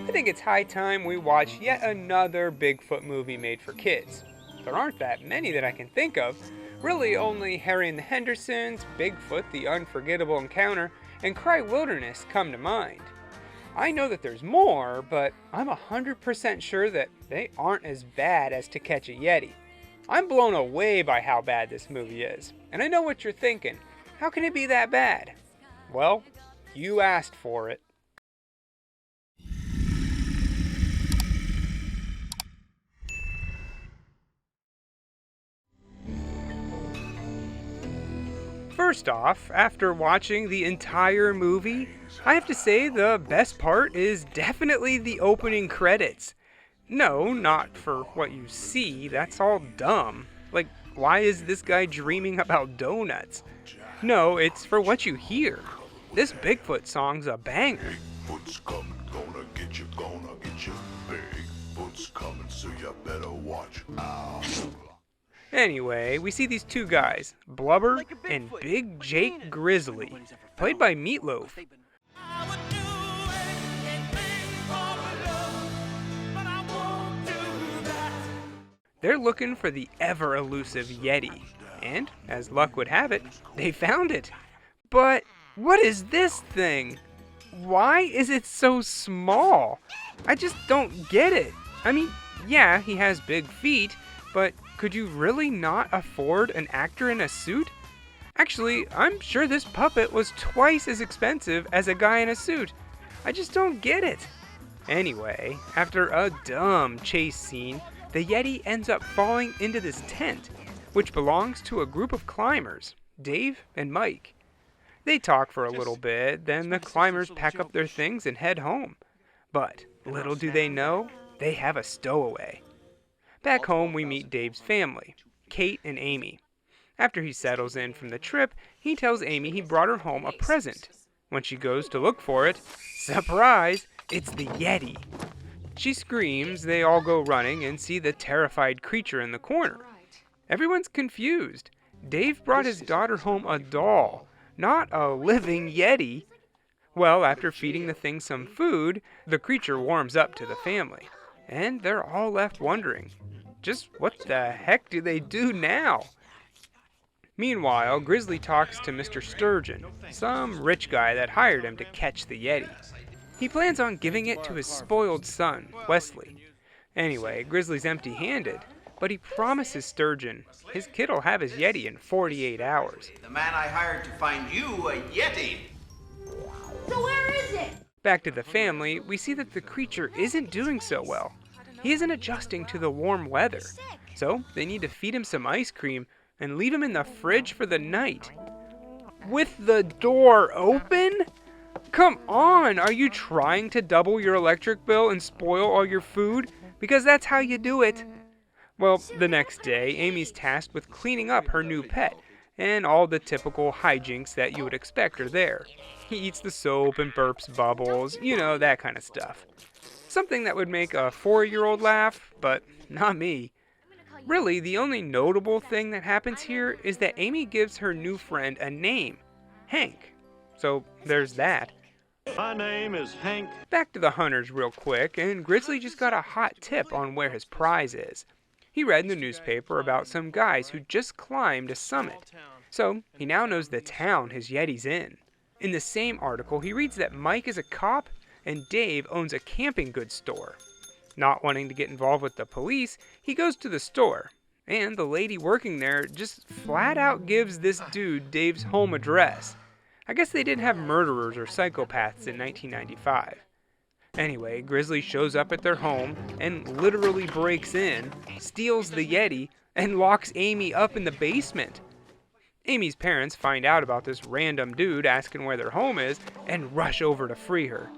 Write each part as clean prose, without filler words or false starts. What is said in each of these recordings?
I think it's high time we watch yet another Bigfoot movie made for kids. There aren't that many that I can think of. Really, only Harry and the Hendersons, Bigfoot, The Unforgettable Encounter, and Cry Wilderness come to mind. I know that there's more, but I'm 100% sure that they aren't as bad as To Catch a Yeti. I'm blown away by how bad this movie is, and I know what you're thinking. How can it be that bad? Well, you asked for it. First off, after watching the entire movie, I have to say the best part is definitely the opening credits. No, not for what you see, that's all dumb. Like, why is this guy dreaming about donuts? No, it's for what you hear. This Bigfoot song's a banger. Bigfoot's coming, gonna get you. Bigfoot's coming, so you better watch out. Anyway, we see these two guys, Blubber and Big Jake Grizzly, played by Meatloaf. They're looking for the ever-elusive Yeti, and, as luck would have it, they found it. But what is this thing? Why is it so small? I just don't get it. I mean, yeah, he has big feet, but could you really not afford an actor in a suit? Actually, I'm sure this puppet was twice as expensive as a guy in a suit. I just don't get it. Anyway, after a dumb chase scene, the Yeti ends up falling into this tent, which belongs to a group of climbers, Dave and Mike. They talk for a little bit, then the climbers pack up their things and head home. But little do they know, they have a stowaway. Back home, we meet Dave's family, Kate and Amy. After he settles in from the trip, he tells Amy he brought her home a present. When she goes to look for it, surprise, it's the Yeti. She screams, they all go running and see the terrified creature in the corner. Everyone's confused. Dave brought his daughter home a doll, not a living Yeti. Well, after feeding the thing some food, the creature warms up to the family. And they're all left wondering, just what the heck do they do now? Meanwhile, Grizzly talks to Mr. Sturgeon, some rich guy that hired him to catch the Yeti. He plans on giving it to his spoiled son, Wesley. Anyway, Grizzly's empty-handed, but he promises Sturgeon his kid'll have his Yeti in 48 hours. The man I hired to find you a Yeti. So where is it? Back to the family, we see that the creature isn't doing so well. He isn't adjusting to the warm weather, so they need to feed him some ice cream and leave him in the fridge for the night. With the door open? Come on, are you trying to double your electric bill and spoil all your food? Because that's how you do it. Well, the next day, Amy's tasked with cleaning up her new pet, and all the typical hijinks that you would expect are there. He eats the soap and burps bubbles, you know, that kind of stuff. Something that would make a 4-year-old laugh, but not me. Really, the only notable thing that happens here is that Amy gives her new friend a name, Hank. So there's that. My name is Hank. Back to the hunters real quick, and Grizzly just got a hot tip on where his prize is. He read in the newspaper about some guys who just climbed a summit. So he now knows the town his Yeti's in. In the same article, he reads that Mike is a cop and Dave owns a camping goods store. Not wanting to get involved with the police, he goes to the store, and the lady working there just flat out gives this dude Dave's home address. I guess they didn't have murderers or psychopaths in 1995. Anyway, Grizzly shows up at their home and literally breaks in, steals the Yeti, and locks Amy up in the basement. Amy's parents find out about this random dude asking where their home is and rush over to free her.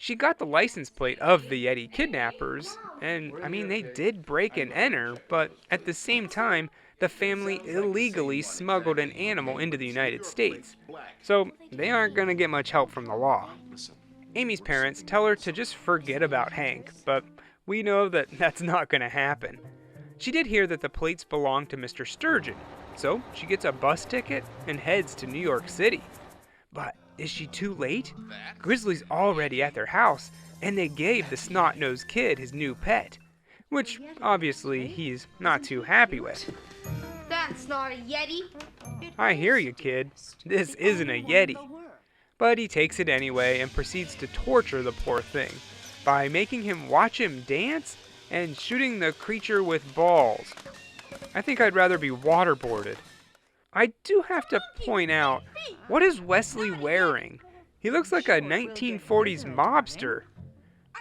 She got the license plate of the Yeti kidnappers, and I mean, they did break and enter, but at the same time, the family illegally smuggled an animal into the United States. So they aren't going to get much help from the law. Amy's parents tell her to just forget about Hank, but we know that that's not going to happen. She did hear that the plates belong to Mr. Sturgeon, so she gets a bus ticket and heads to New York City. But is she too late? Grizzly's already at their house, and they gave the snot-nosed kid his new pet, which obviously he's not too happy with. That's not a Yeti. I hear you, kid. This isn't a Yeti. But he takes it anyway and proceeds to torture the poor thing by making him watch him dance and shooting the creature with balls. I think I'd rather be waterboarded. I do have to point out, what is Wesley wearing? He looks like a 1940s mobster.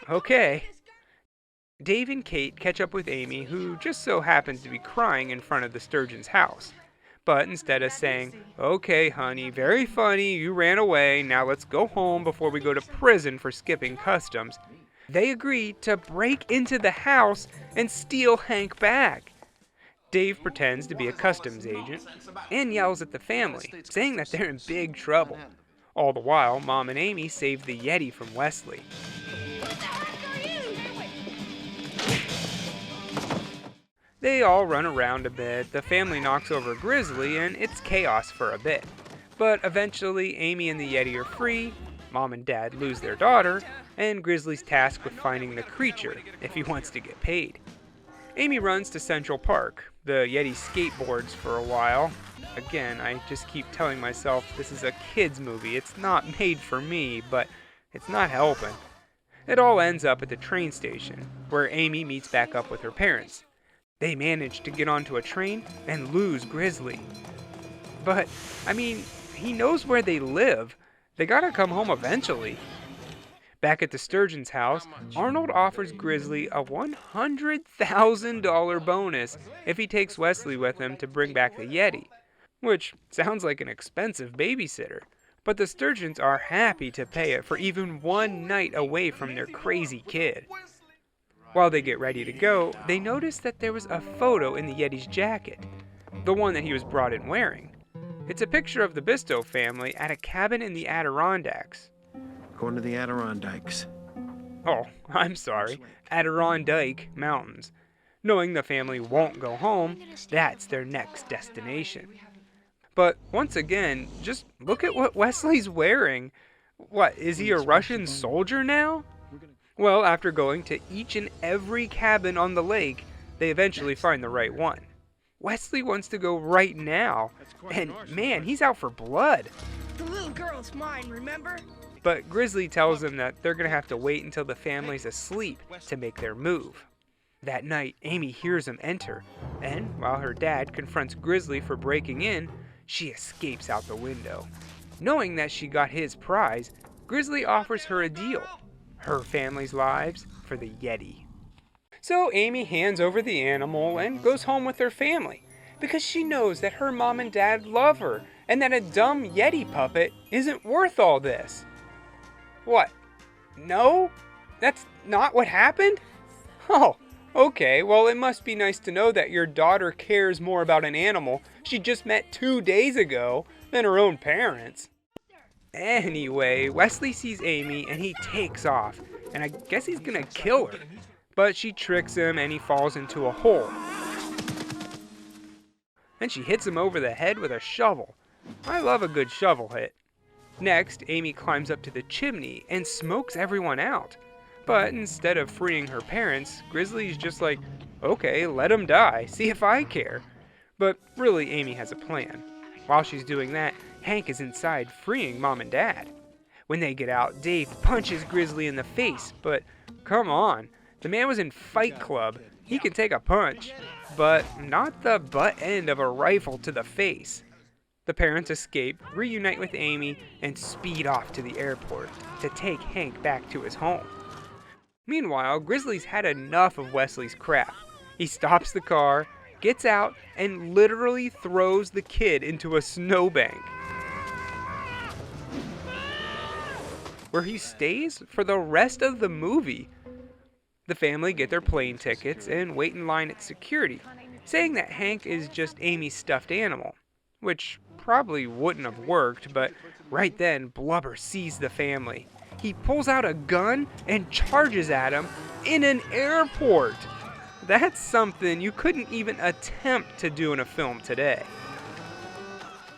Okay. Dave and Kate catch up with Amy, who just so happens to be crying in front of the Sturgeon's house. But instead of saying, "Okay, honey, very funny, you ran away, now let's go home before we go to prison for skipping customs," they agree to break into the house and steal Hank back. Dave pretends to be a customs agent and yells at the family, saying that they're in big trouble. All the while, Mom and Amy save the Yeti from Wesley. They all run around a bit, the family knocks over Grizzly, and it's chaos for a bit. But eventually, Amy and the Yeti are free, Mom and Dad lose their daughter, and Grizzly's tasked with finding the creature if he wants to get paid. Amy runs to Central Park. The Yeti skateboards for a while. Again, I just keep telling myself this is a kid's movie. It's not made for me, but it's not helping. It all ends up at the train station, where Amy meets back up with her parents. They manage to get onto a train and lose Grizzly. But, I mean, he knows where they live. They gotta come home eventually. Back at the Sturgeon's house, Arnold offers Grizzly a $100,000 bonus if he takes Wesley with him to bring back the Yeti, which sounds like an expensive babysitter, but the Sturgeons are happy to pay it for even one night away from their crazy kid. While they get ready to go, they notice that there was a photo in the Yeti's jacket, the one that he was brought in wearing. It's a picture of the Bisto family at a cabin in the Adirondacks. Going to the Adirondacks. Oh, I'm sorry, Adirondack Mountains. Knowing the family won't go home, that's their next destination. But once again, just look at what Wesley's wearing. What, is he a Russian soldier now? Well, after going to each and every cabin on the lake, they eventually find the right one. Wesley wants to go right now, and man, he's out for blood. The little girl's mine, remember? But Grizzly tells them that they're going to have to wait until the family's asleep to make their move. That night, Amy hears them enter, and while her dad confronts Grizzly for breaking in, she escapes out the window. Knowing that she got his prize, Grizzly offers her a deal: her family's lives for the Yeti. So Amy hands over the animal and goes home with her family, because she knows that her mom and dad love her, and that a dumb Yeti puppet isn't worth all this. What? No? That's not what happened? Oh, okay, well, it must be nice to know that your daughter cares more about an animal she just met 2 days ago than her own parents. Anyway, Wesley sees Amy and he takes off, and I guess he's gonna kill her. But she tricks him and he falls into a hole. Then she hits him over the head with a shovel. I love a good shovel hit. Next, Amy climbs up to the chimney and smokes everyone out. But instead of freeing her parents, Grizzly's just like, okay, let them die, see if I care. But really, Amy has a plan. While she's doing that, Hank is inside freeing Mom and Dad. When they get out, Dave punches Grizzly in the face, but come on, the man was in Fight Club. He can take a punch, but not the butt end of a rifle to the face. The parents escape, reunite with Amy, and speed off to the airport to take Hank back to his home. Meanwhile, Grizzly's had enough of Wesley's crap. He stops the car, gets out, and literally throws the kid into a snowbank, where he stays for the rest of the movie. The family get their plane tickets and wait in line at security, saying that Hank is just Amy's stuffed animal, which probably wouldn't have worked, but right then Blubber sees the family. He pulls out a gun and charges at him in an airport. That's something you couldn't even attempt to do in a film today.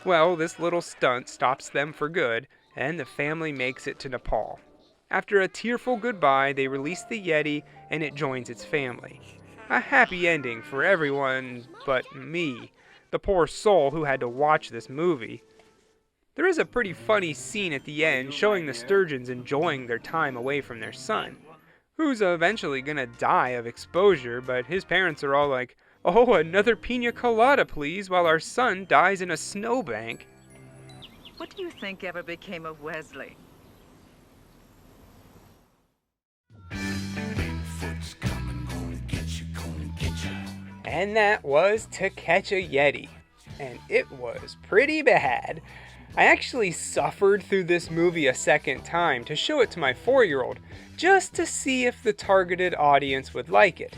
Well, this little stunt stops them for good, and the family makes it to Nepal. After a tearful goodbye, they release the Yeti and it joins its family. A happy ending for everyone but me, the poor soul who had to watch this movie. There is a pretty funny scene at the end showing the sturgeons enjoying their time away from their son, who's eventually gonna die of exposure, but his parents are all like, "Oh, another pina colada please, while our son dies in a snowbank." What do you think ever became of Wesley? And that was To Catch a Yeti. And it was pretty bad. I actually suffered through this movie a second time to show it to my 4-year-old, just to see if the targeted audience would like it.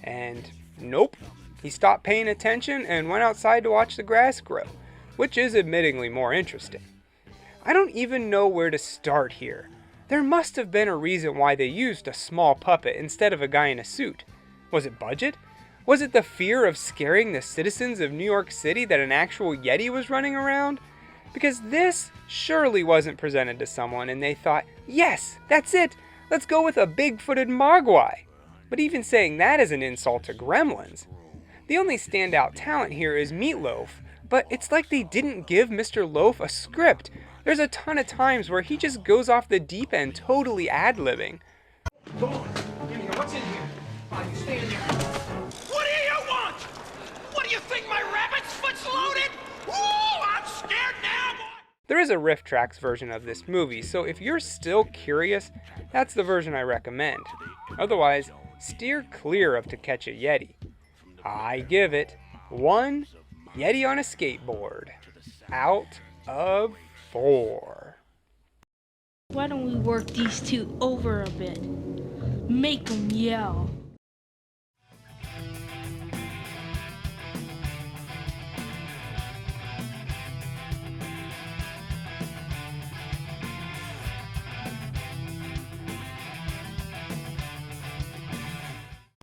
And nope, he stopped paying attention and went outside to watch the grass grow, which is admittingly more interesting. I don't even know where to start here. There must have been a reason why they used a small puppet instead of a guy in a suit. Was it budget? Was it the fear of scaring the citizens of New York City that an actual Yeti was running around? Because this surely wasn't presented to someone and they thought, yes, that's it, let's go with a big-footed Mogwai. But even saying that is an insult to gremlins. The only standout talent here is Meatloaf, but it's like they didn't give Mr. Loaf a script. There's a ton of times where he just goes off the deep end totally ad-libbing. Go on, in here, what's in here? Fine, you stay in there. What do you want? What do you think, my rabbit's foot's loaded? Ooh, I'm scared now, boy! There is a Riff Tracks version of this movie, so if you're still curious, that's the version I recommend. Otherwise, steer clear of To Catch a Yeti. I give it 1 Yeti on a skateboard out of 4. Why don't we work these two over a bit? Make them yell.